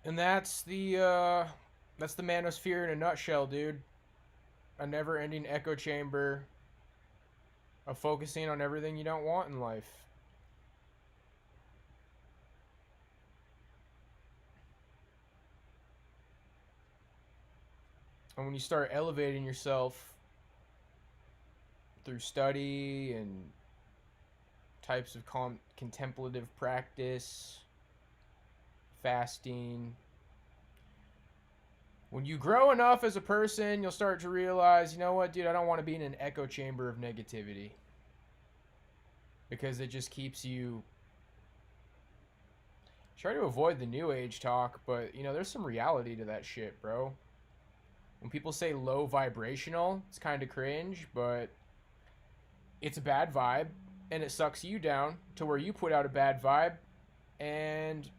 And that's the manosphere in a nutshell, dude. A never-ending echo chamber of focusing on everything you don't want in life. And when you start elevating yourself through study and types of contemplative practice, fasting, when you grow enough as a person, you'll start to realize, you know what, dude, I don't want to be in an echo chamber of negativity. Because it just keeps you. Try to avoid the new age talk, but you know, there's some reality to that shit, bro. When people say low vibrational, it's kind of cringe, but it's a bad vibe and it sucks you down to where you put out a bad vibe, and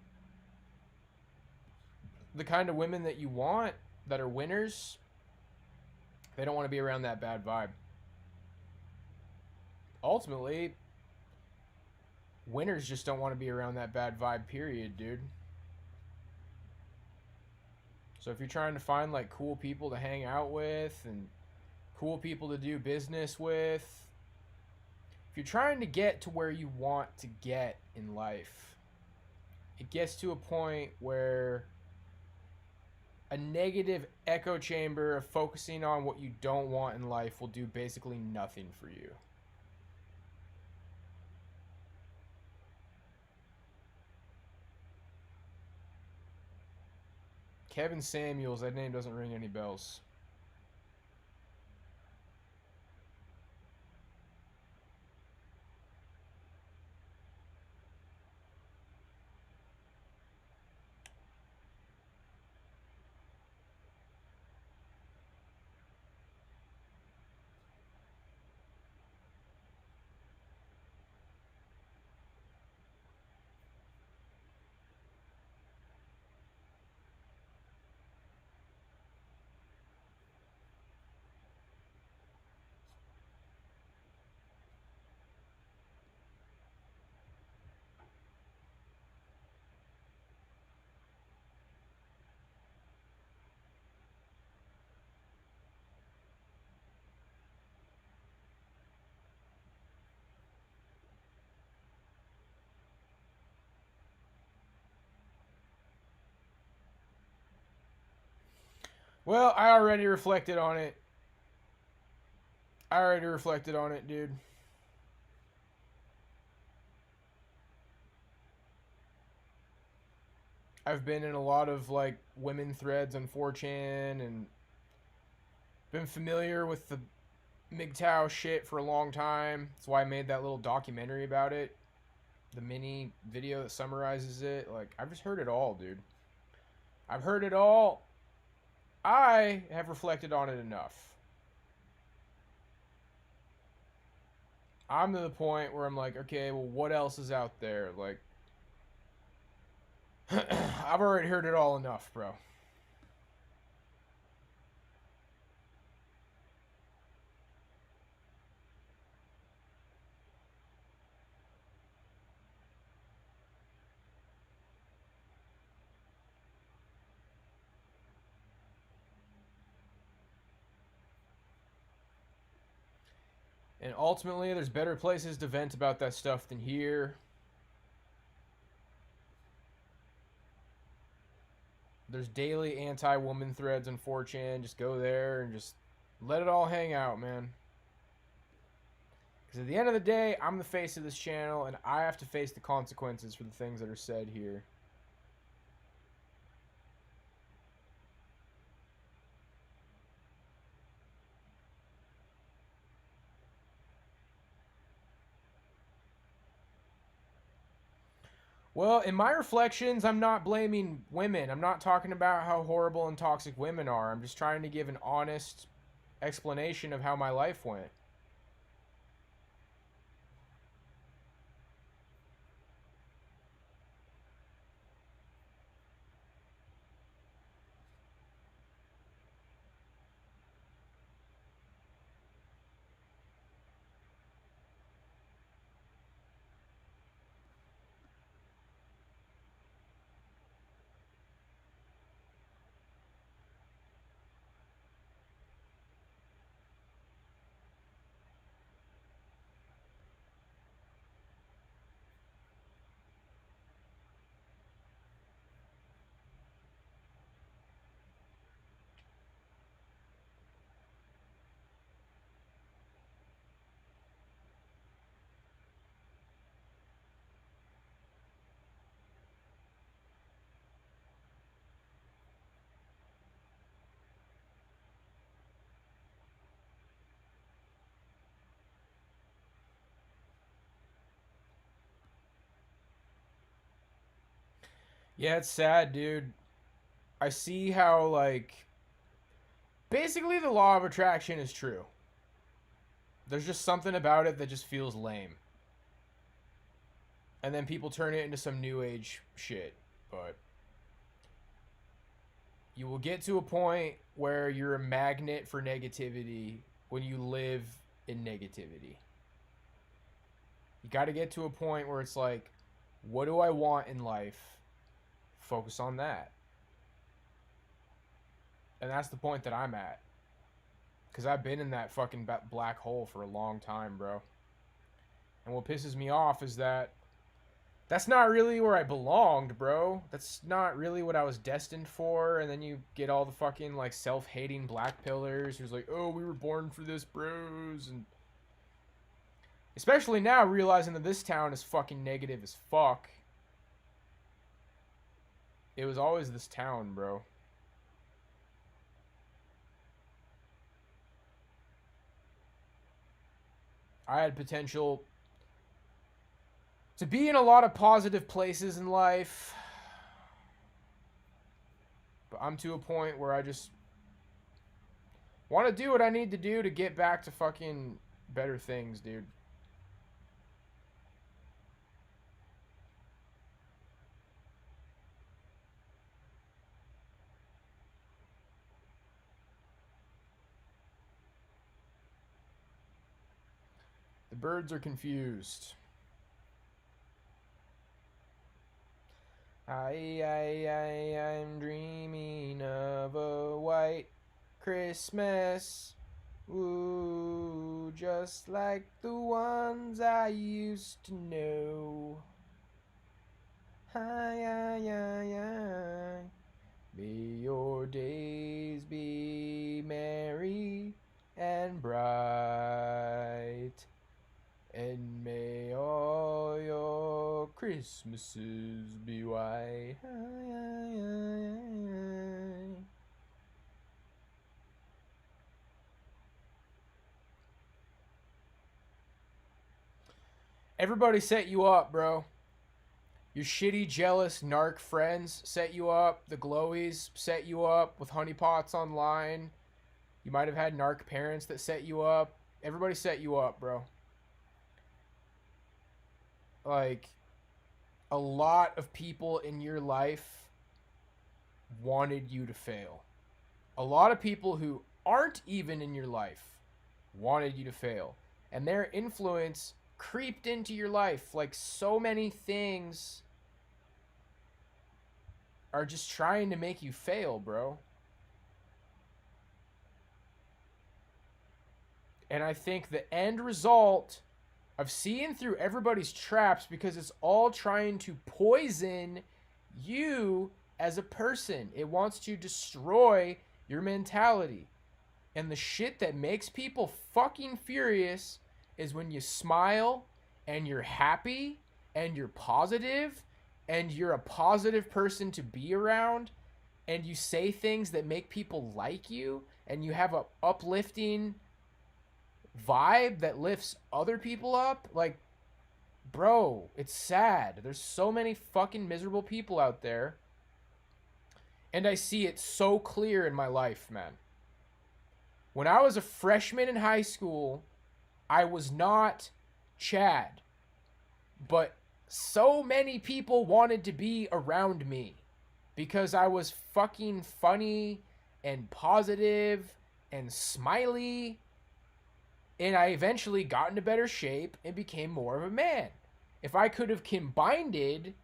the kind of women that you want that are winners, they don't want to be around that bad vibe. Ultimately, winners just don't want to be around that bad vibe, period, dude. So if you're trying to find like cool people to hang out with and cool people to do business with, if you're trying to get to where you want to get in life, it gets to a point where a negative echo chamber of focusing on what you don't want in life will do basically nothing for you. Kevin Samuels, that name doesn't ring any bells. Well, I already reflected on it. Dude. I've been in a lot of like women threads on 4chan and been familiar with the MGTOW shit for a long time. That's why I made that little documentary about it. The mini video that summarizes it. Like, I've just heard it all, dude. I've heard it all. I have reflected on it enough. I'm to the point where I'm like, okay, well, what else is out there? Like, I've already heard it all enough, bro. And ultimately, there's better places to vent about that stuff than here. There's daily anti-woman threads on 4chan. Just go there and just let it all hang out, man. Because at the end of the day, I'm the face of this channel, and I have to face the consequences for the things that are said here. Well, in my reflections, I'm not blaming women. I'm not talking about how horrible and toxic women are. I'm just trying to give an honest explanation of how my life went. Yeah, it's sad, dude. I see how, like, basically the law of attraction is true. There's just something about it that just feels lame. And then people turn it into some new age shit. But you will get to a point where you're a magnet for negativity when you live in negativity. You got to get to a point where it's like, what do I want in life? Focus on that. And that's the point that I'm at. Because I've been in that fucking black hole for a long time, bro. And what pisses me off is that that's not really where I belonged, bro. That's not really what I was destined for. And then you get all the fucking, like, self-hating black pillars who's like, oh, we were born for this, bros. And especially now, realizing that this town is fucking negative as fuck. It was always this town, bro. I had potential to be in a lot of positive places in life. But I'm to a point where I just want to do what I need to do to get back to fucking better things, dude. The birds are confused. I'm dreaming of a white Christmas. Ooh, just like the ones I used to know. May your days be merry and bright, and may all your Christmases be white. Everybody set you up, bro. Your shitty, jealous, narc friends set you up. The glowies set you up with honeypots online. You might have had narc parents that set you up. Everybody set you up, bro. Like, a lot of people in your life wanted you to fail. A lot of people who aren't even in your life wanted you to fail. And their influence creeped into your life. Like, so many things are just trying to make you fail, bro. And I think the end result of seeing through everybody's traps, because it's all trying to poison you as a person. It wants to destroy your mentality. And the shit that makes people fucking furious is when you smile and you're happy and you're positive and you're a positive person to be around and you say things that make people like you and you have a uplifting vibe that lifts other people up. Like, bro, it's sad. There's so many fucking miserable people out there. And I see it so clear in my life, man. When I was a freshman in high school, I was not Chad. But so many people wanted to be around me because I was fucking funny and positive and smiley. And I eventually got into better shape and became more of a man. If I could have combined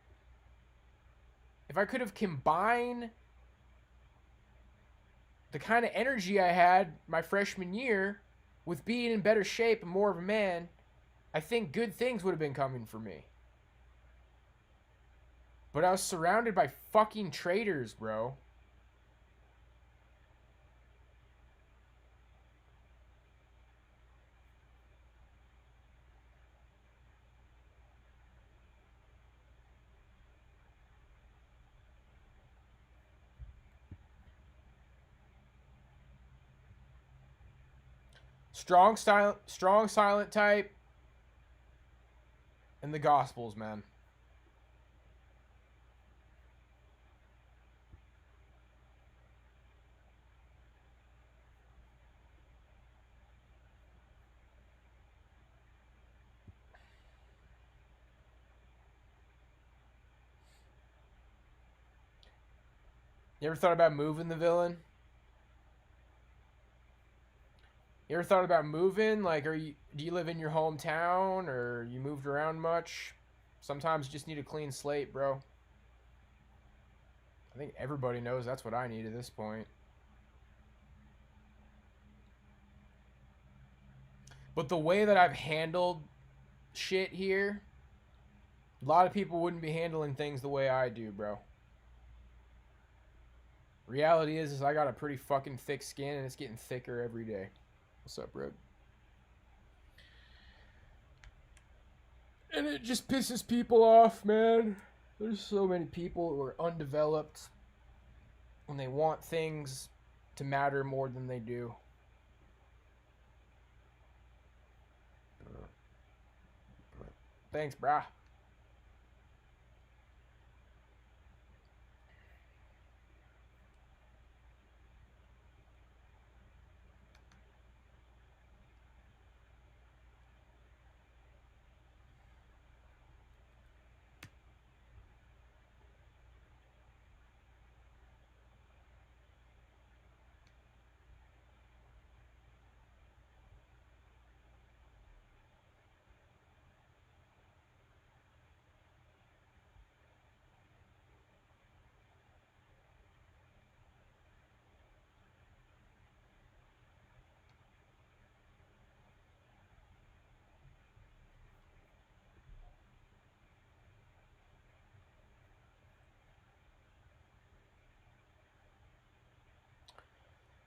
the kind of energy I had my freshman year with being in better shape and more of a man, I think good things would have been coming for me. But I was surrounded by fucking traitors, bro. Strong silent type, and the Gospels, man. You ever thought about moving the villain? You ever thought about moving? Like, do you live in your hometown or you moved around much? Sometimes you just need a clean slate, bro. I think everybody knows that's what I need at this point. But the way that I've handled shit here, a lot of people wouldn't be handling things the way I do, bro. Reality is I got a pretty fucking thick skin and it's getting thicker every day. What's up, bro? And it just pisses people off, man. There's so many people who are undeveloped and they want things to matter more than they do. Thanks, brah.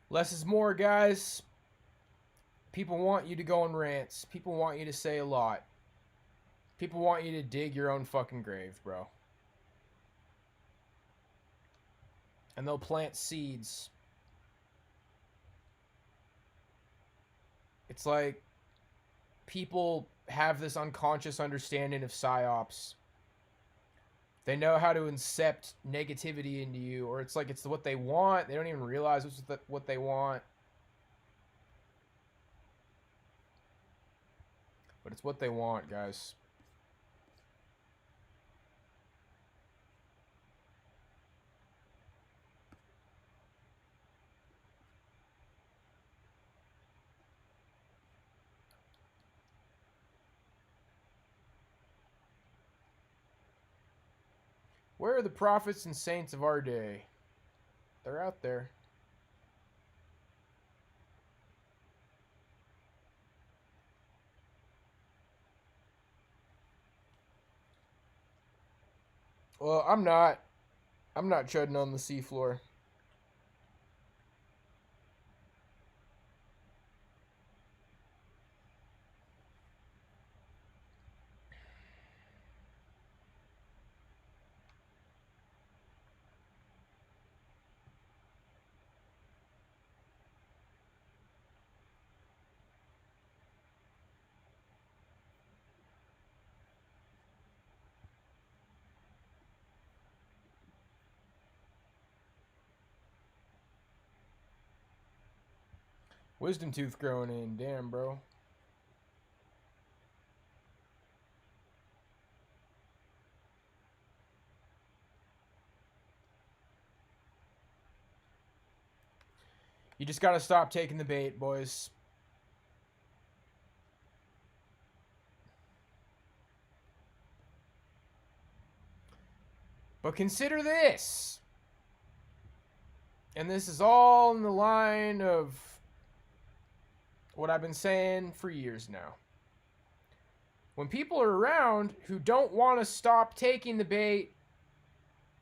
Less is more, guys. People want you to go on rants. People want you to say a lot. People want you to dig your own fucking grave, bro. And they'll plant seeds. It's like people have this unconscious understanding of psyops. They know how to incept negativity into you, or it's like it's what they want. They don't even realize what they want. But it's what they want, guys. Where are the prophets and saints of our day? They're out there. Well, I'm not. I'm not treading on the seafloor. Wisdom tooth growing in. Damn, bro. You just gotta stop taking the bait, boys. But consider this. And this is all in the line of what I've been saying for years now. When people are around who don't want to stop taking the bait,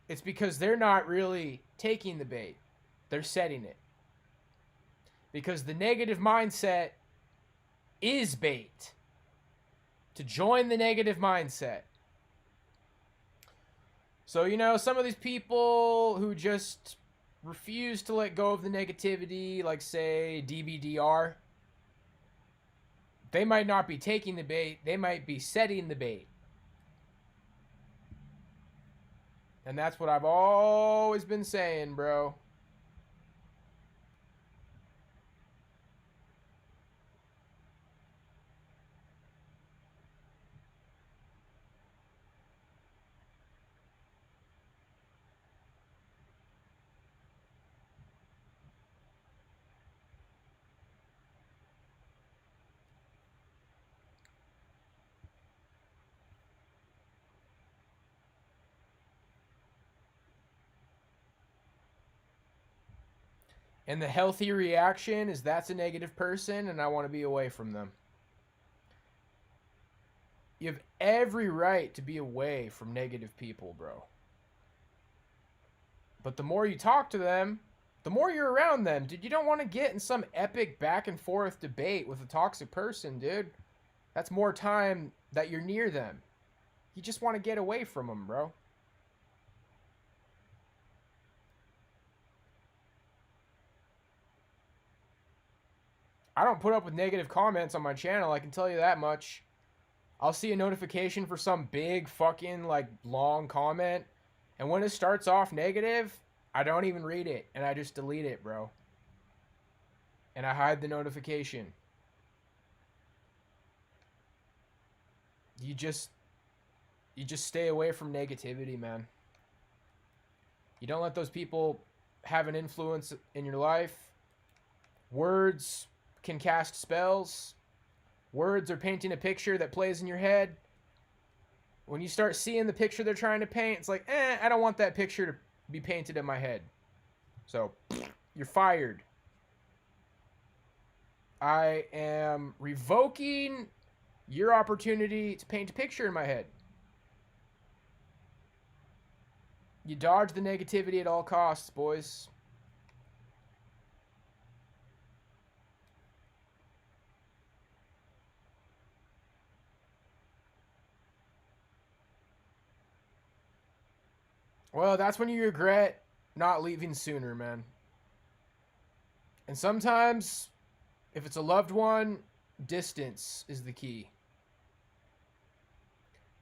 it's because they're not really taking the bait. They're setting it. Because the negative mindset is bait. To join the negative mindset. So, you know, some of these people who just refuse to let go of the negativity, like, say, DBDR, they might not be taking the bait. They might be setting the bait. And that's what I've always been saying, bro. And the healthy reaction is that's a negative person and I want to be away from them. You have every right to be away from negative people, bro. But the more you talk to them, the more you're around them. Dude, you don't want to get in some epic back and forth debate with a toxic person, dude. That's more time that you're near them. You just want to get away from them, bro. I don't put up with negative comments on my channel, I can tell you that much. I'll see a notification for some big fucking like long comment, and when it starts off negative, I don't even read it and I just delete it, bro. And I hide the notification. You just stay away from negativity, man. You don't let those people have an influence in your life. Words can cast spells. Words are painting a picture that plays in your head. When you start seeing the picture they're trying to paint, it's like, I don't want that picture to be painted in my head. So, you're fired. I am revoking your opportunity to paint a picture in my head. You dodge the negativity at all costs, boys. Well, that's when you regret not leaving sooner, man. And sometimes, if it's a loved one, distance is the key.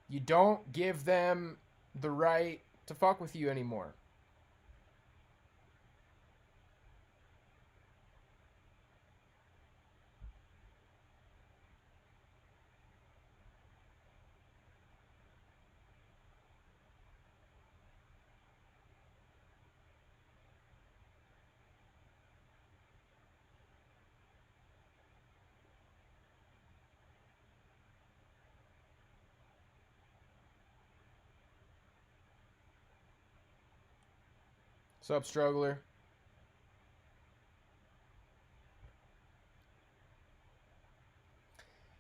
You don't give them the right to fuck with you anymore. Sup, struggler?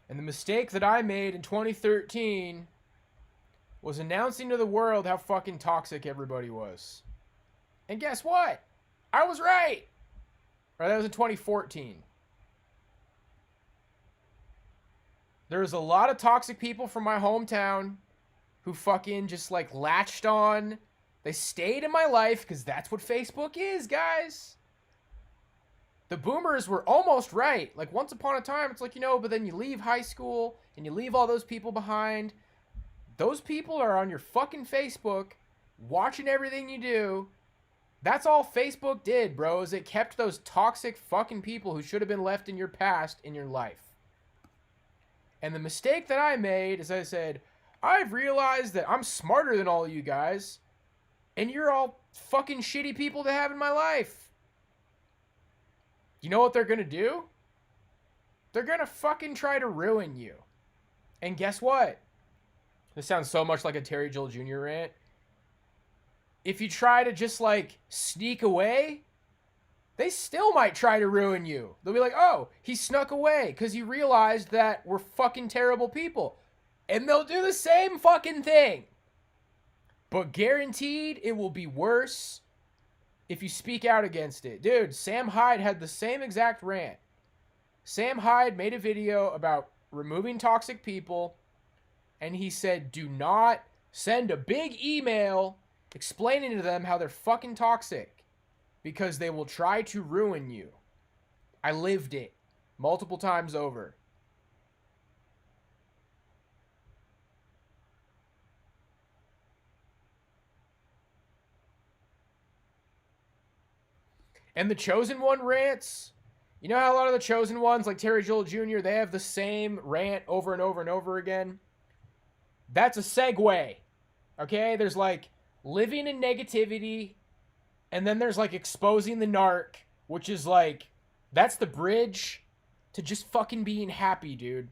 And the mistake that I made in 2013 was announcing to the world how fucking toxic everybody was. And guess what? I was right. Or that was in 2014. There was a lot of toxic people from my hometown who fucking just like latched on. They stayed in my life because that's what Facebook is, guys. The boomers were almost right. Like, once upon a time, it's like, but then you leave high school and you leave all those people behind. Those people are on your fucking Facebook, watching everything you do. That's all Facebook did, bro, is it kept those toxic fucking people who should have been left in your past in your life. And the mistake that I made is I said, I've realized that I'm smarter than all of you guys, and you're all fucking shitty people to have in my life. You know what they're gonna do? They're gonna fucking try to ruin you. And guess what? This sounds so much like a Terry Joel Jr. rant. If you try to just like sneak away, they still might try to ruin you. They'll be like, oh, he snuck away because he realized that we're fucking terrible people. And they'll do the same fucking thing. But guaranteed it will be worse if you speak out against it. Dude, Sam Hyde had the same exact rant. Sam Hyde made a video about removing toxic people, and he said, do not send a big email explaining to them how they're fucking toxic, because they will try to ruin you. I lived it multiple times over. And the Chosen One rants, you know how a lot of the Chosen Ones, like Terry Joel Jr., they have the same rant over and over and over again? That's a segue, okay? There's like living in negativity, and then there's like exposing the narc, which is like, that's the bridge to just fucking being happy, dude.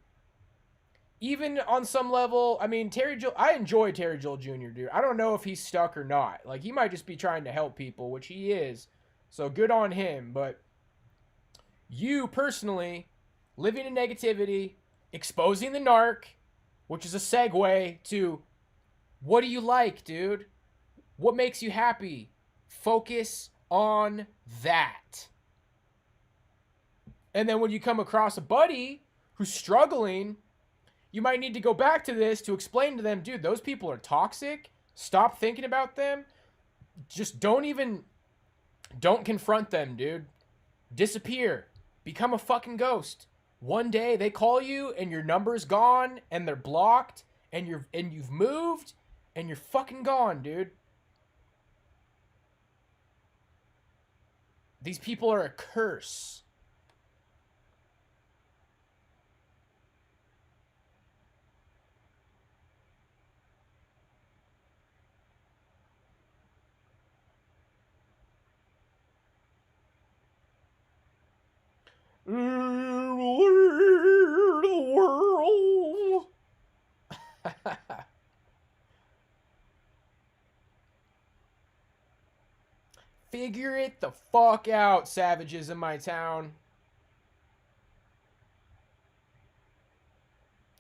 Even on some level, I mean, I enjoy Terry Joel Jr., dude. I don't know if he's stuck or not. Like, he might just be trying to help people, which he is. So good on him. But you personally, living in negativity, exposing the narc, which is a segue to what do you like, dude? What makes you happy? Focus on that. And then when you come across a buddy who's struggling, you might need to go back to this to explain to them, dude, those people are toxic. Stop thinking about them. Just don't confront them, dude. Disappear. Become a fucking ghost. One day they call you and your number's gone and they're blocked and you've moved and you're fucking gone, dude. These people are a curse. The world. Figure it the fuck out, savages in my town.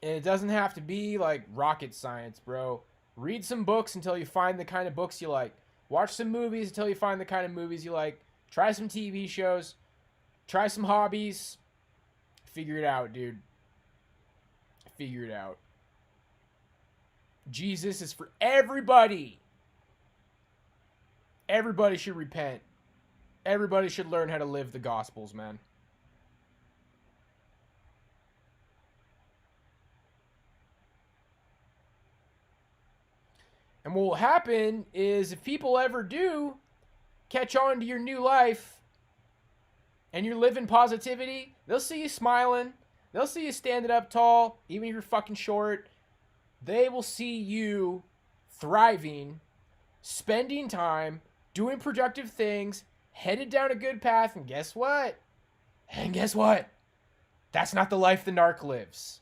And it doesn't have to be like rocket science, bro. Read some books until you find the kind of books you like. Watch some movies until you find the kind of movies you like. Try some TV shows. Try some hobbies. Figure it out, dude. Figure it out. Jesus is for everybody. Everybody should repent. Everybody should learn how to live the Gospels, man. And what will happen is if people ever do catch on to your new life and you're living positivity, they'll see you smiling. They'll see you standing up tall, even if you're fucking short. They will see you thriving, spending time, doing productive things, headed down a good path, and guess what? That's not the life the narc lives.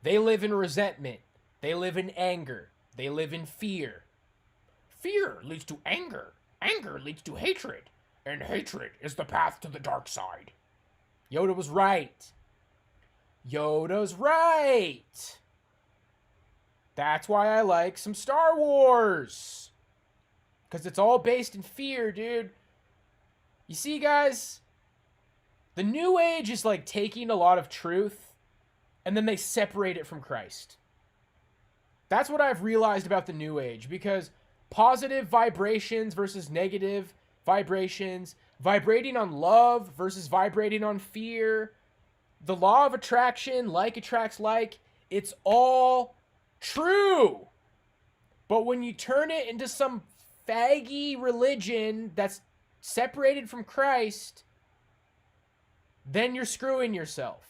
They live in resentment. They live in anger. They live in fear. Fear leads to anger. Anger leads to hatred. And hatred is the path to the dark side. Yoda was right. Yoda's right. That's why I like some Star Wars. Because it's all based in fear, dude. You see, guys, the New Age is like taking a lot of truth and then they separate it from Christ. That's what I've realized about the New Age, because positive vibrations versus negative vibrations, vibrating on love versus vibrating on fear, the law of attraction, like attracts like, it's all true. But when you turn it into some faggy religion that's separated from Christ, then you're screwing yourself.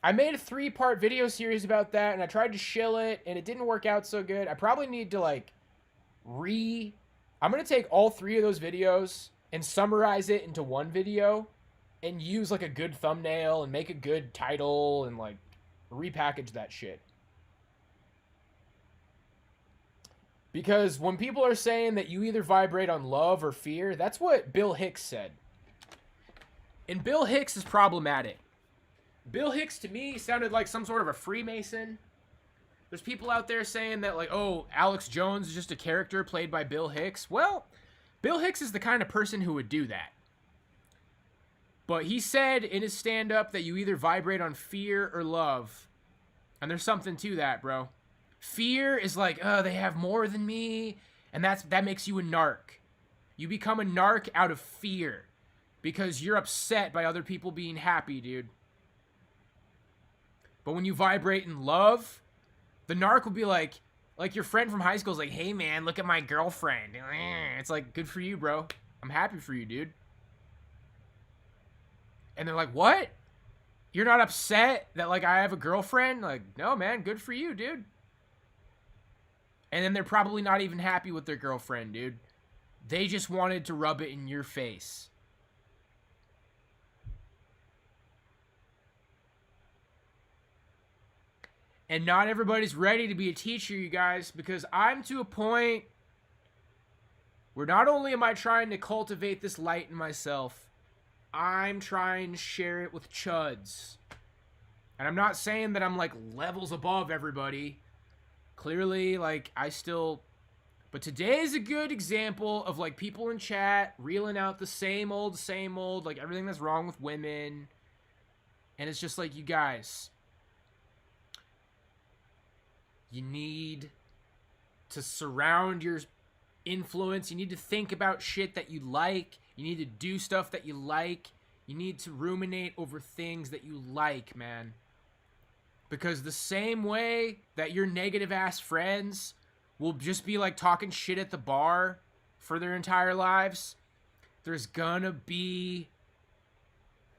I made a 3-part video series about that, and I tried to shill it, and it didn't work out so good. I probably need to, like, I'm going to take all 3 of those videos and summarize it into one video and use, like, a good thumbnail and make a good title and, like, repackage that shit. Because when people are saying that you either vibrate on love or fear, that's what Bill Hicks said. And Bill Hicks is problematic. Bill Hicks, to me, sounded like some sort of a Freemason. There's people out there saying that, like, oh, Alex Jones is just a character played by Bill Hicks. Well, Bill Hicks is the kind of person who would do that. But he said in his stand-up that you either vibrate on fear or love. And there's something to that, bro. Fear is like, oh, they have more than me. And that makes you a narc. You become a narc out of fear. Because you're upset by other people being happy, dude. But when you vibrate in love, the narc will be like your friend from high school is like, hey man, look at my girlfriend. It's like, good for you, bro. I'm happy for you, dude. And they're like, what? You're not upset that, like, I have a girlfriend? Like, no, man, good for you, dude. And then they're probably not even happy with their girlfriend, dude. They just wanted to rub it in your face. And not everybody's ready to be a teacher, you guys, because I'm to a point where not only am I trying to cultivate this light in myself, I'm trying to share it with chuds. And I'm not saying that I'm like levels above everybody. Clearly, like, I still... But today is a good example of like people in chat reeling out the same old, like everything that's wrong with women. And it's just like, you guys, you need to surround your influence. You need to think about shit that you like. You need to do stuff that you like. You need to ruminate over things that you like, man. Because the same way that your negative ass friends will just be like talking shit at the bar for their entire lives, there's gonna be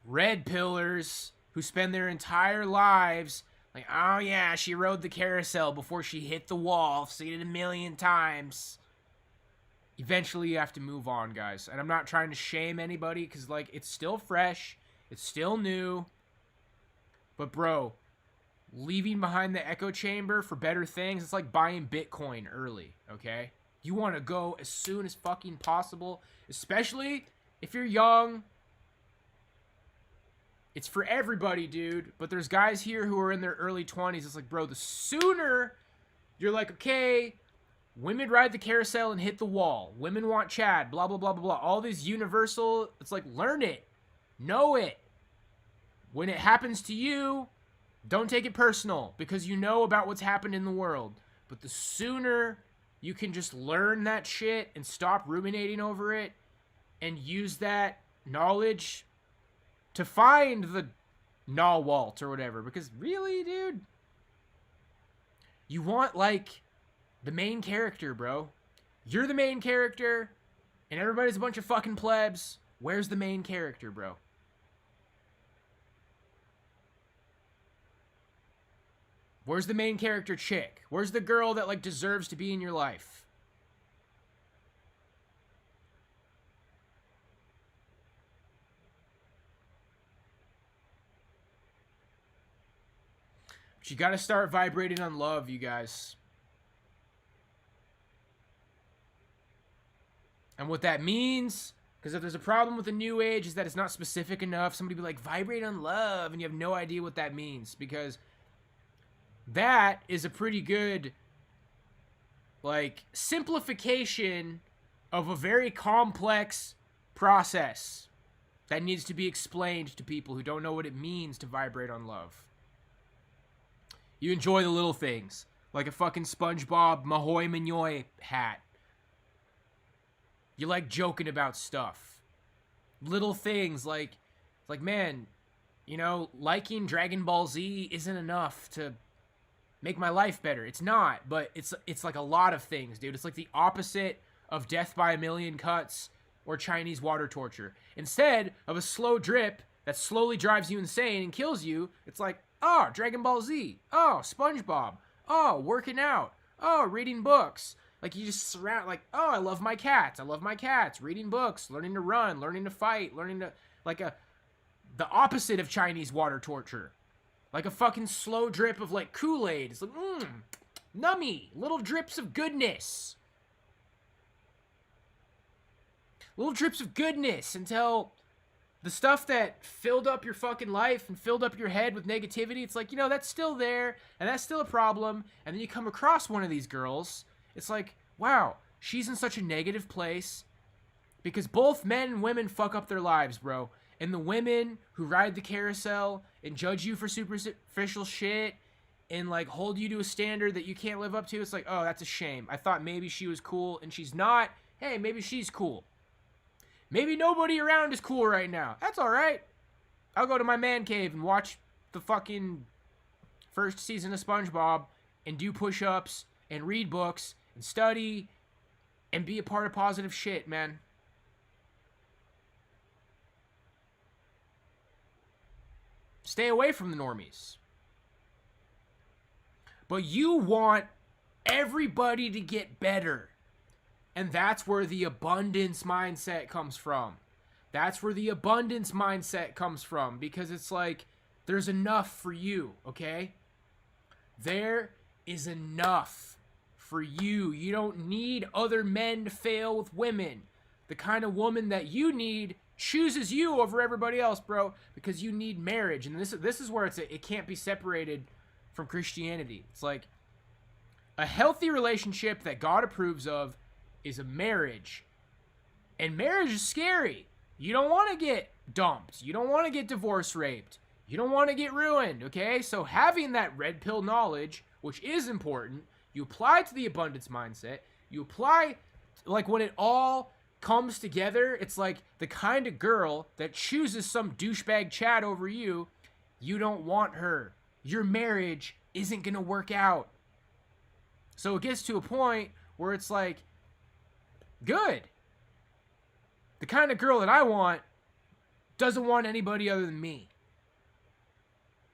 red pillars who spend their entire lives like, oh yeah, she rode the carousel before she hit the wall. I've seen it a million times. Eventually you have to move on, guys. And I'm not trying to shame anybody, because like, it's still fresh, it's still new. But bro, leaving behind the echo chamber for better things, it's like buying Bitcoin early, okay? You want to go as soon as fucking possible, especially if you're young. It's for everybody, dude. But there's guys here who are in their early 20s. It's like, bro, the sooner you're like, okay, women ride the carousel and hit the wall. Women want Chad, blah, blah, blah, blah, blah. All these universal, it's like, learn it. Know it. When it happens to you, don't take it personal, because you know about what's happened in the world. But the sooner you can just learn that shit and stop ruminating over it and use that knowledge to find the Nawalt or whatever. Because really, dude, you want like the main character, bro. You're the main character and everybody's a bunch of fucking plebs. Where's the main character, bro? Where's the main character chick? Where's the girl that like deserves to be in your life? But you gotta start vibrating on love, you guys. And what that means, because if there's a problem with the new age, is that it's not specific enough. Somebody be like, vibrate on love, and you have no idea what that means, because that is a pretty good, like, simplification of a very complex process that needs to be explained to people who don't know what it means to vibrate on love. You enjoy the little things, like a fucking SpongeBob Mahoy Manyoy hat. You like joking about stuff. Little things like, man, you know, liking Dragon Ball Z isn't enough to make my life better. It's not, but it's like a lot of things, dude. It's like the opposite of death by a million cuts or Chinese water torture. Instead of a slow drip that slowly drives you insane and kills you, it's like, oh, Dragon Ball Z. Oh, SpongeBob. Oh, working out. Oh, reading books. Like, you just surround, like, oh, I love my cats. I love my cats. Reading books, learning to run, learning to fight, learning to, like, the opposite of Chinese water torture. Like a fucking slow drip of, like, Kool-Aid. It's like, nummy. Little drips of goodness. Little drips of goodness until the stuff that filled up your fucking life and filled up your head with negativity, it's like, you know, that's still there, and that's still a problem. And then you come across one of these girls, it's like, wow, she's in such a negative place. Because both men and women fuck up their lives, bro. And the women who ride the carousel and judge you for superficial shit and, like, hold you to a standard that you can't live up to, it's like, oh, that's a shame. I thought maybe she was cool, and she's not. Hey, maybe she's cool. Maybe nobody around is cool right now. That's alright. I'll go to my man cave and watch the fucking first season of SpongeBob and do push-ups and read books and study and be a part of positive shit, man. Stay away from the normies. But you want everybody to get better. And that's where the abundance mindset comes from. That's where the abundance mindset comes from. Because it's like, there's enough for you, okay? There is enough for you. You don't need other men to fail with women. The kind of woman that you need chooses you over everybody else, bro, because you need marriage. And this is where it can't be separated from Christianity. It's like a healthy relationship that God approves of is a marriage. And marriage is scary. You don't want to get dumped. You don't want to get divorce raped. You don't want to get ruined, okay? So having that red pill knowledge, which is important, you apply to the abundance mindset. You apply, like, when it all comes together, it's like the kind of girl that chooses some douchebag Chad over you. You don't want her. Your marriage isn't going to work out. So it gets to a point where it's like, good. The kind of girl that I want doesn't want anybody other than me.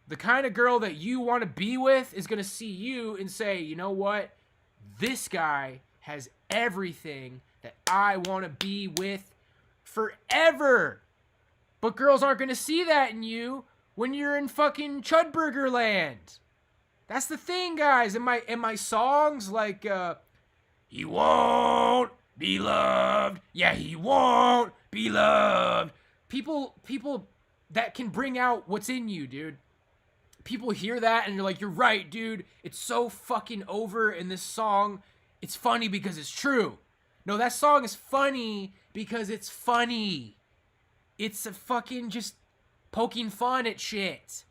The kind of girl that you want to be with is going to see you and say, you know what? This guy has everything that I want to be with forever. But girls aren't going to see that in you when you're in fucking Chudburger land. That's the thing, guys. In my songs, like, he won't be loved. Yeah, he won't be loved. People that can bring out what's in you, dude. People hear that and you're like, you're right, dude. It's so fucking over in this song. It's funny because it's true. No, that song is funny because it's funny. It's a fucking just poking fun at shit.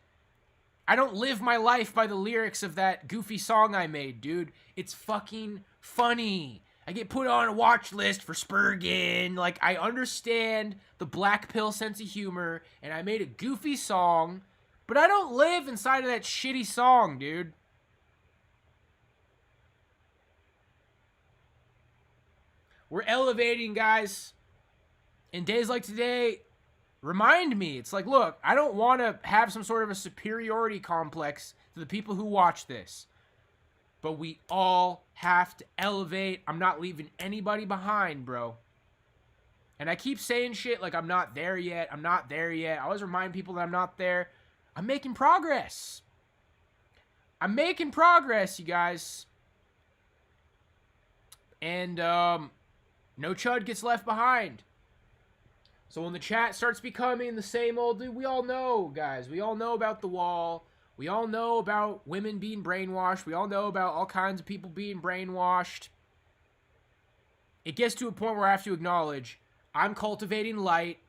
I don't live my life by the lyrics of that goofy song I made, dude. It's fucking funny. I get put on a watch list for Spurgeon. Like, I understand the black pill sense of humor, and I made a goofy song, but I don't live inside of that shitty song, dude. We're elevating, guys. And days like today remind me. It's like, look, I don't want to have some sort of a superiority complex to the people who watch this. But we all have to elevate. I'm not leaving anybody behind, bro. And I keep saying shit like I'm not there yet. I'm not there yet. I always remind people that I'm not there. I'm making progress. I'm making progress, you guys. And no chud gets left behind. So when the chat starts becoming the same old, dude, we all know, guys. We all know about the wall. We all know about women being brainwashed. We all know about all kinds of people being brainwashed. It gets to a point where I have to acknowledge I'm cultivating light,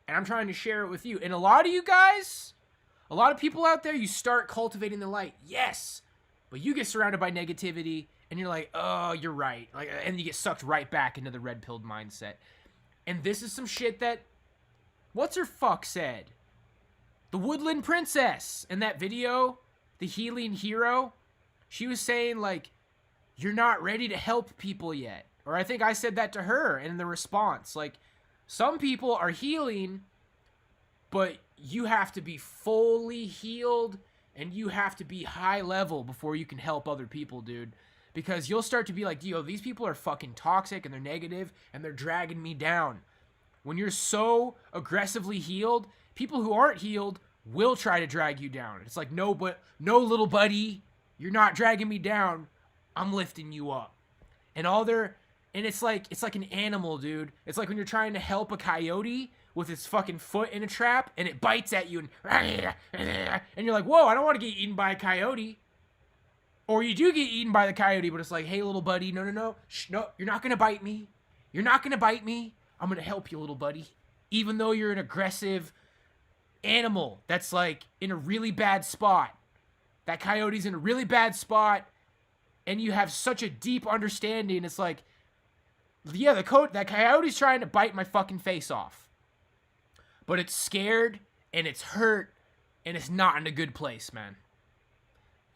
and I'm trying to share it with you. And a lot of you guys, a lot of people out there, you start cultivating the light. Yes, but you get surrounded by negativity, and you're like, oh, you're right. Like, and you get sucked right back into the red-pilled mindset. And this is some shit that, what's her fuck said? The Woodland Princess in that video, the healing hero, she was saying, like, you're not ready to help people yet. Or I think I said that to her in the response. Like, some people are healing, but you have to be fully healed and you have to be high level before you can help other people, dude. Because you'll start to be like, yo, these people are fucking toxic and they're negative and they're dragging me down. When you're so aggressively healed, people who aren't healed will try to drag you down. It's like, no, little buddy, you're not dragging me down. I'm lifting you up. And it's like an animal, dude. It's like when you're trying to help a coyote with its fucking foot in a trap and it bites at you and you're like, whoa, I don't want to get eaten by a coyote. Or you do get eaten by the coyote, but it's like, hey, little buddy, no. Shh, no, you're not going to bite me. You're not going to bite me. I'm going to help you, little buddy. Even though you're an aggressive animal that's like in a really bad spot. That coyote's in a really bad spot and you have such a deep understanding. It's like, yeah, that coyote's trying to bite my fucking face off. But it's scared and it's hurt and it's not in a good place, man.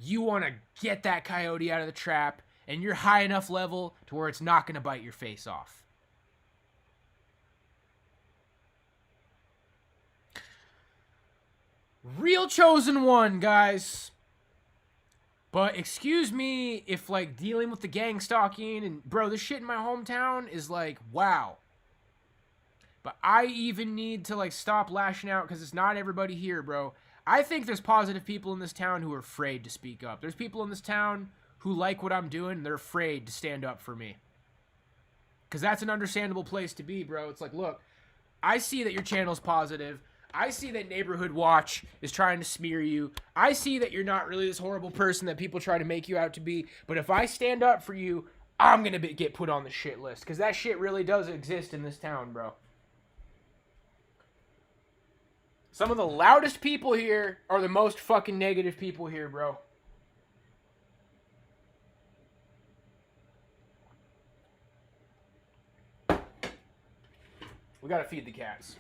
You want to get that coyote out of the trap, and you're high enough level to where it's not going to bite your face off. Real chosen one, guys. But excuse me if, like, dealing with the gang stalking and, bro, this shit in my hometown is like, wow. But I even need to, like, stop lashing out because it's not everybody here, bro. I think there's positive people in this town who are afraid to speak up. There's people in this town who like what I'm doing and they're afraid to stand up for me. Because that's an understandable place to be, bro. It's like, look, I see that your channel's positive. I see that Neighborhood Watch is trying to smear you. I see that you're not really this horrible person that people try to make you out to be. But if I stand up for you, I'm going to get put on the shit list. Because that shit really does exist in this town, bro. Some of the loudest people here are the most fucking negative people here, bro. We gotta feed the cats.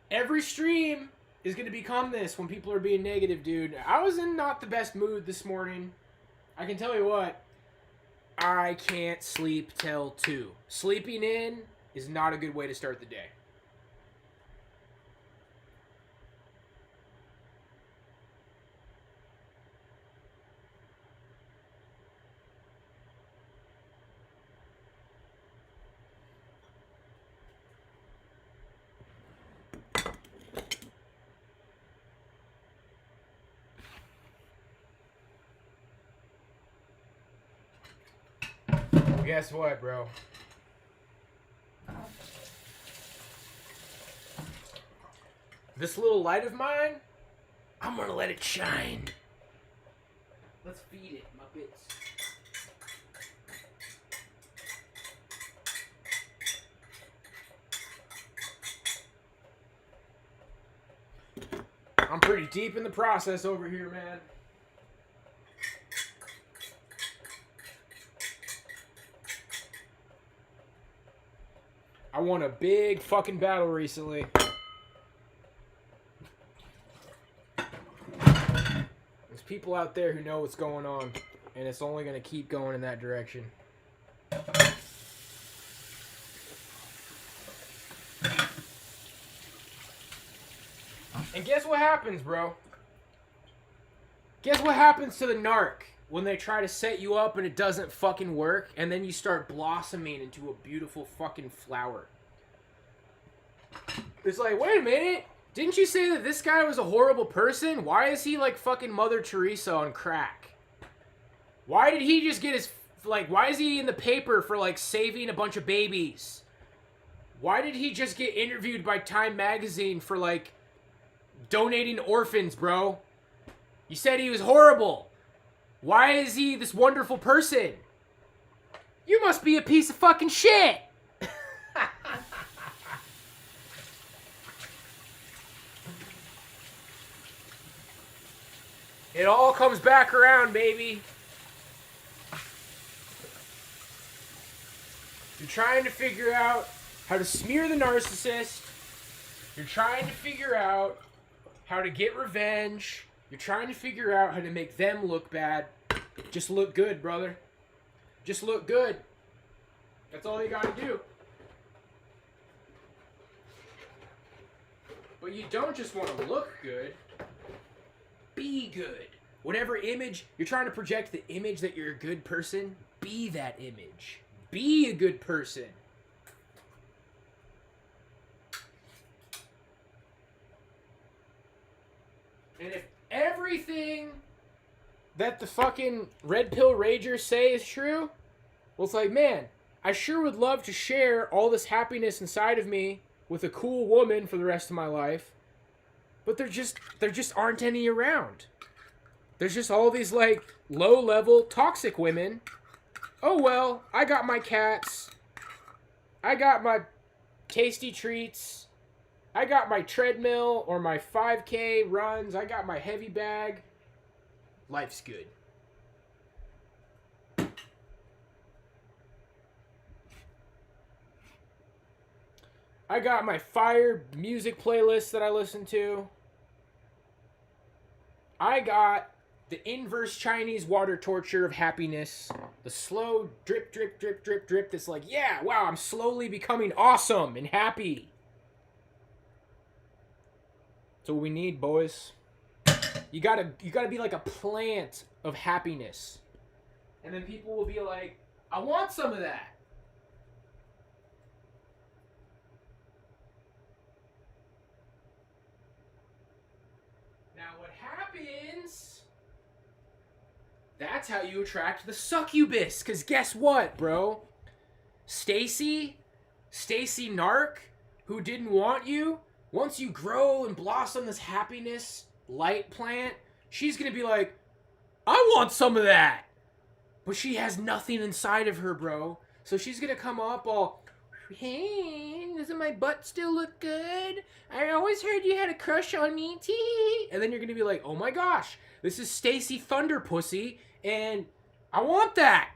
Every stream is gonna become this when people are being negative, dude. I was in not the best mood this morning. I can tell you what. I can't sleep till 2. Sleeping in is not a good way to start the day. Guess what, bro? This little light of mine, I'm gonna let it shine. Let's feed it, Muppets. I'm pretty deep in the process over here, man. I won a big fucking battle recently. There's people out there who know what's going on, and it's only going to keep going in that direction. And guess what happens, bro? Guess what happens to the narc when they try to set you up and it doesn't fucking work, and then you start blossoming into a beautiful fucking flower? It's like, wait a minute, didn't you say that this guy was a horrible person? Why is he like fucking Mother Teresa on crack? Why did he just get his, like, why is he in the paper for like saving a bunch of babies? Why did he just get interviewed by Time Magazine for like donating to orphans, bro? You said he was horrible. Why is he this wonderful person? You must be a piece of fucking shit. It all comes back around, baby. You're trying to figure out how to smear the narcissist. You're trying to figure out how to get revenge. You're trying to figure out how to make them look bad. Just look good, brother. Just look good. That's all you gotta do. But you don't just want to look good. Be good. Whatever image, you're trying to project the image that you're a good person, be that image. Be a good person. And if everything that the fucking red pill ragers say is true, well, it's like, man, I sure would love to share all this happiness inside of me with a cool woman for the rest of my life. But there just aren't any around. There's just all these like low-level toxic women. Oh well, I got my cats. I got my tasty treats. I got my treadmill or my 5K runs. I got my heavy bag. Life's good. I got my fire music playlist that I listen to. I got the inverse Chinese water torture of happiness. The slow drip, drip, drip, drip, drip that's like, yeah, wow, I'm slowly becoming awesome and happy. That's what we need, boys. You gotta be like a plant of happiness. And then people will be like, I want some of that. That's how you attract the succubus. Because guess what, bro? Stacy Narc, who didn't want you, once you grow and blossom this happiness light plant, she's going to be like, I want some of that. But she has nothing inside of her, bro. So she's going to come up all, hey, doesn't my butt still look good? I always heard you had a crush on me, tee. And then you're going to be like, oh my gosh, this is Stacy Thunderpussy, and I want that.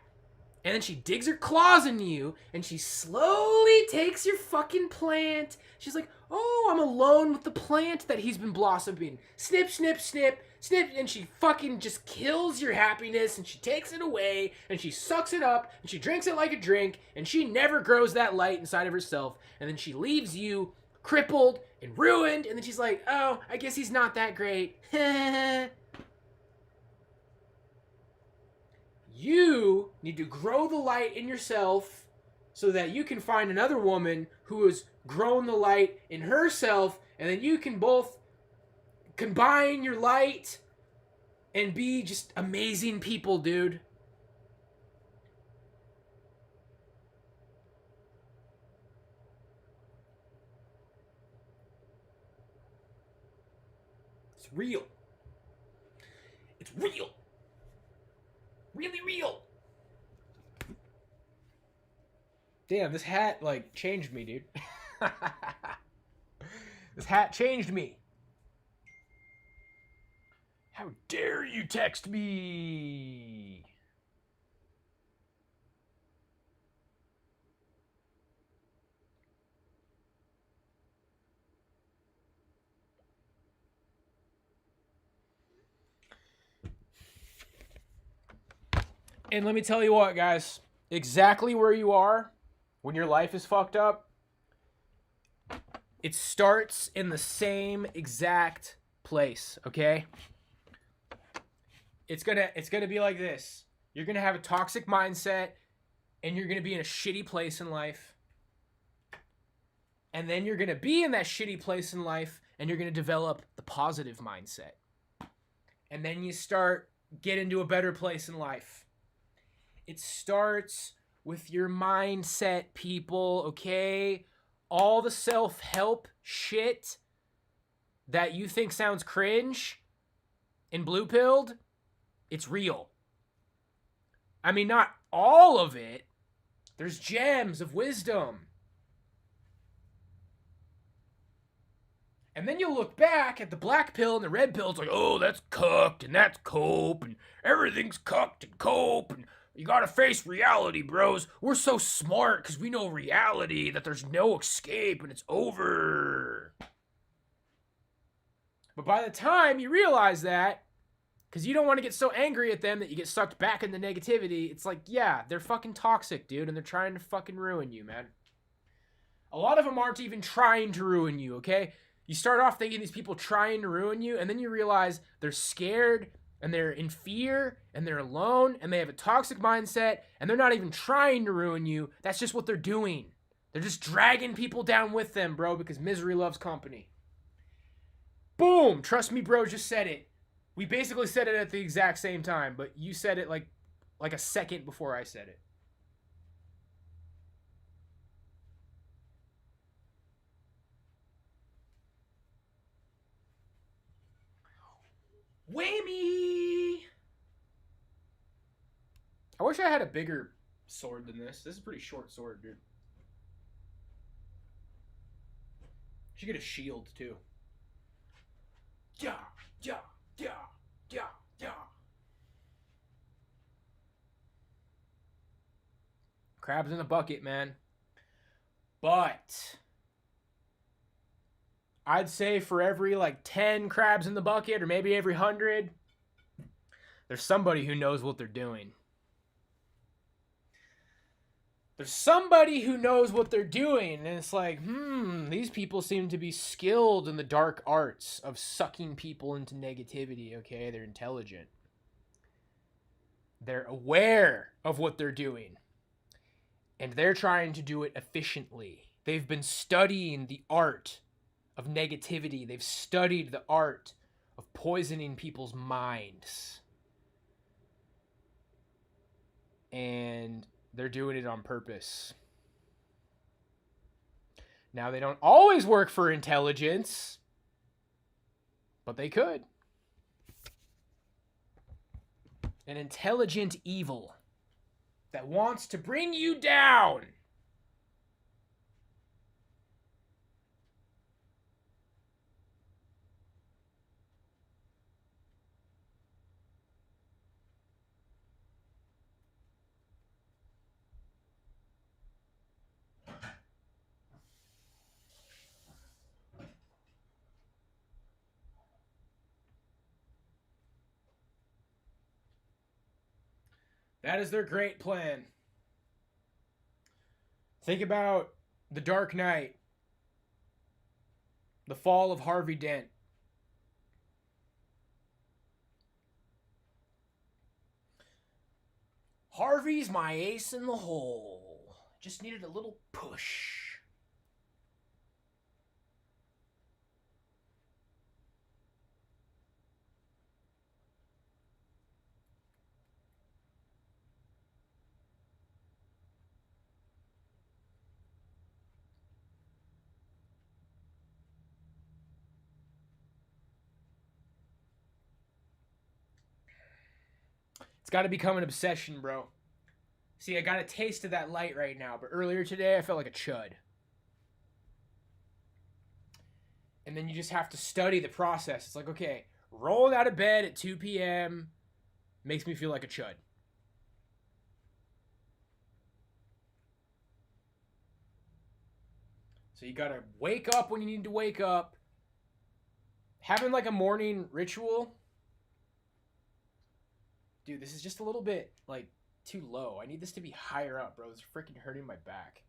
And then she digs her claws in you, and she slowly takes your fucking plant. She's like, oh, I'm alone with the plant that he's been blossoming. Snip, snip, snip, snip. And she fucking just kills your happiness, and she takes it away, and she sucks it up, and she drinks it like a drink, and she never grows that light inside of herself. And then she leaves you crippled and ruined, and then she's like, oh, I guess he's not that great. You need to grow the light in yourself so that you can find another woman who has grown the light in herself, and then you can both combine your light and be just amazing people, dude. It's real. It's real. Really real. Damn, this hat, like, changed me, dude. This hat changed me. How dare you text me? And let me tell you what, guys. Exactly where you are when your life is fucked up, it starts in the same exact place, okay? It's gonna be like this. You're gonna have a toxic mindset, and you're gonna be in a shitty place in life. And then you're gonna be in that shitty place in life, and you're gonna develop the positive mindset. And then you get into a better place in life. It starts with your mindset, people, okay? All the self-help shit that you think sounds cringe and blue-pilled, it's real. I mean, not all of it. There's gems of wisdom. And then you'll look back at the black pill and the red pill. It's like, oh, that's cucked and that's cope and everything's cucked and cope and you gotta face reality, bros. We're so smart because we know reality, that there's no escape and it's over. But by the time you realize that, because you don't want to get so angry at them that you get sucked back into negativity, it's like, yeah, they're fucking toxic, dude, and they're trying to fucking ruin you, man. A lot of them aren't even trying to ruin you, okay? You start off thinking these people trying to ruin you, and then you realize they're scared, and they're in fear, and they're alone, and they have a toxic mindset, and they're not even trying to ruin you. That's just what they're doing. They're just dragging people down with them, bro, because misery loves company. Boom! Trust me, bro, just said it. We basically said it at the exact same time, but you said it like a second before I said it. Whammy! I wish I had a bigger sword than this. This is a pretty short sword, dude. Should get a shield, too. Yeah, yeah, yeah, yeah, yeah. Crabs in the bucket, man. But I'd say for every 10 crabs in the bucket, or maybe every 100, there's somebody who knows what they're doing. There's somebody who knows what they're doing, and it's like, these people seem to be skilled in the dark arts of sucking people into negativity, okay? They're intelligent. They're aware of what they're doing. And they're trying to do it efficiently. They've been studying the art of negativity. They've studied the art of poisoning people's minds. and they're doing it on purpose. Now, they don't always work for intelligence, but they could. An intelligent evil that wants to bring you down. That is their great plan. Think about The Dark Knight, the fall of Harvey Dent. Harvey's my ace in the hole. Just needed a little push. It's got to become an obsession, bro. See, I got a taste of that light right now, but earlier today I felt like a chud. And then you just have to study the process. It's like, okay, rolling out of bed at 2 p.m. makes me feel like a chud. So you gotta wake up when you need to wake up. Having like a morning ritual. Dude, this is just a little bit like too low. I need this to be higher up, bro. It's freaking hurting my back.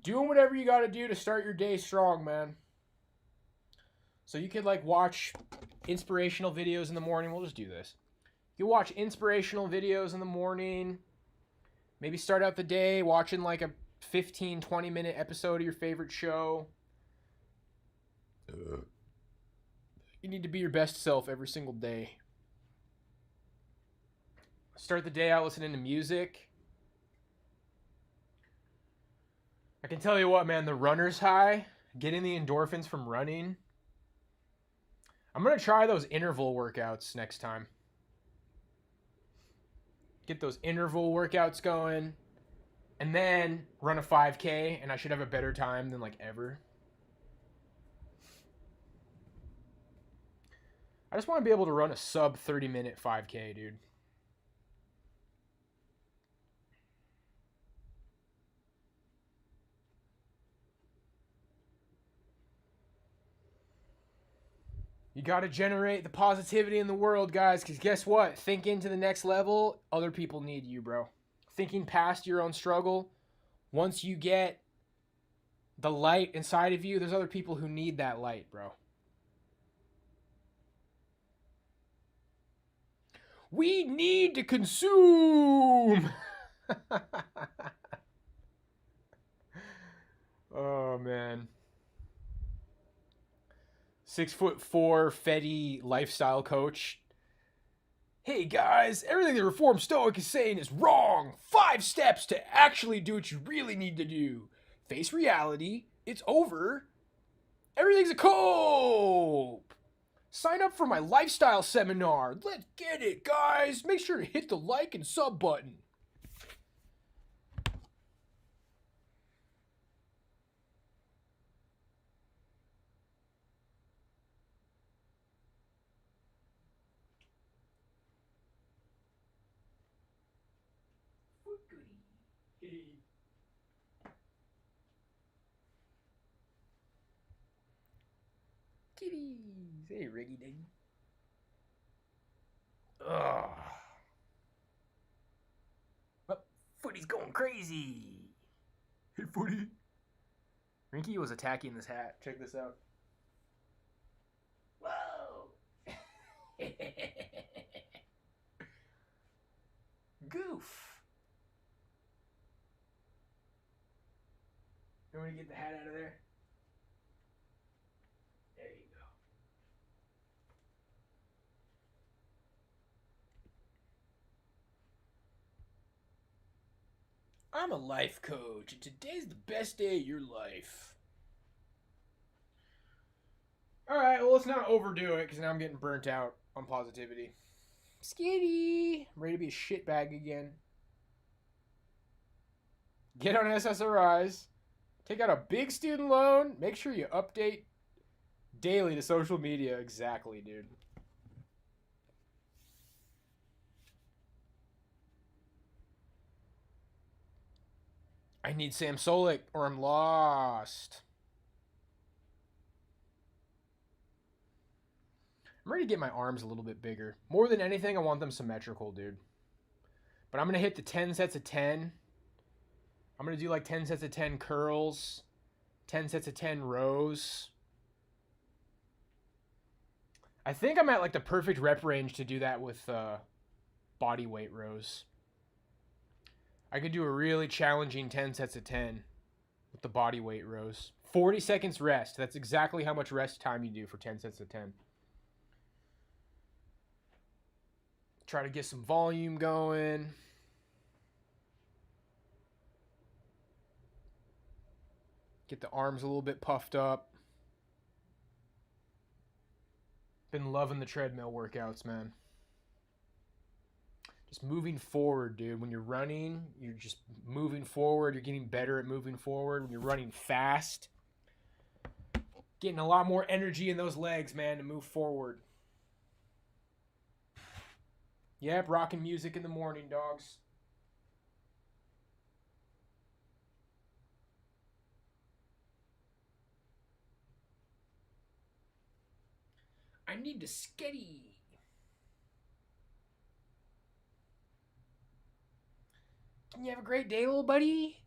Doing whatever you gotta do to start your day strong, man. So you could like watch inspirational videos in the morning. We'll just do this. You watch inspirational videos in the morning. Maybe start out the day watching like a 15, 20-minute episode of your favorite show. You need to be your best self every single day. Start the day out listening to music. I can tell you what, man, the runner's high, getting the endorphins from running. I'm going to try those interval workouts next time. Get those interval workouts going, and then run a 5K, and I should have a better time than like ever. I just want to be able to run a sub 30-minute 5K, dude. You got to generate the positivity in the world, guys, because guess what? Thinking to the next level, other people need you, bro. Thinking past your own struggle, once you get the light inside of you, there's other people who need that light, bro. We need to consume. Oh, man. 6'4" Fetty lifestyle coach. Hey guys, everything the Reformed Stoic is saying is wrong. 5 steps to actually do what you really need to do. Face reality. It's over. Everything's a cope. Sign up for my lifestyle seminar. Let's get it, guys. Make sure to hit the like and sub button. Kitties. Hey, Riggy Diggy. Ugh. Oh, Footy's going crazy. Hey, Footy. Rinky was attacking this hat. Check this out. Whoa. Goof. You want me to get the hat out of there? There you go. I'm a life coach, and today's the best day of your life. Alright, well, let's not overdo it, because now I'm getting burnt out on positivity. Skitty! I'm ready to be a shitbag again. Get on SSRIs. Take out a big student loan. Make sure you update daily to social media. Exactly, dude. I need Sam Solik or I'm lost. I'm ready to get my arms a little bit bigger. More than anything, I want them symmetrical, dude. But I'm going to hit the 10 sets of 10. I'm going to do like 10 sets of 10 curls. 10 sets of 10 rows. I think I'm at like the perfect rep range to do that with body weight rows. I could do a really challenging 10 sets of 10 with the body weight rows. 40 seconds rest. That's exactly how much rest time you do for 10 sets of 10. Try to get some volume going. Get the arms a little bit puffed up. Been loving the treadmill workouts, man. Just moving forward, dude. When you're running, you're just moving forward. You're getting better at moving forward. When you're running fast, getting a lot more energy in those legs, man, to move forward. Yep, rocking music in the morning, dogs. I need to sketty. Can you have a great day, little buddy?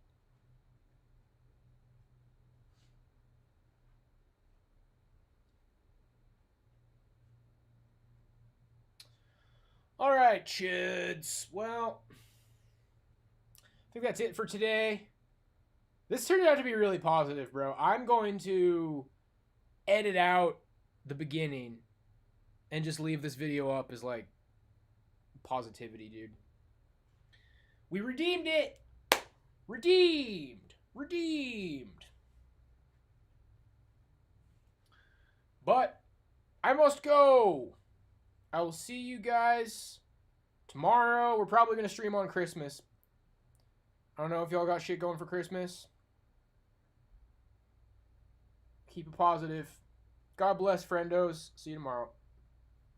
All right, chuds. Well, I think that's it for today. This turned out to be really positive, bro. I'm going to edit out the beginning and just leave this video up as like positivity, dude. We redeemed it. Redeemed. But I must go. I will see you guys tomorrow. We're probably going to stream on Christmas. I don't know if y'all got shit going for Christmas. Keep it positive. God bless, friendos. See you tomorrow.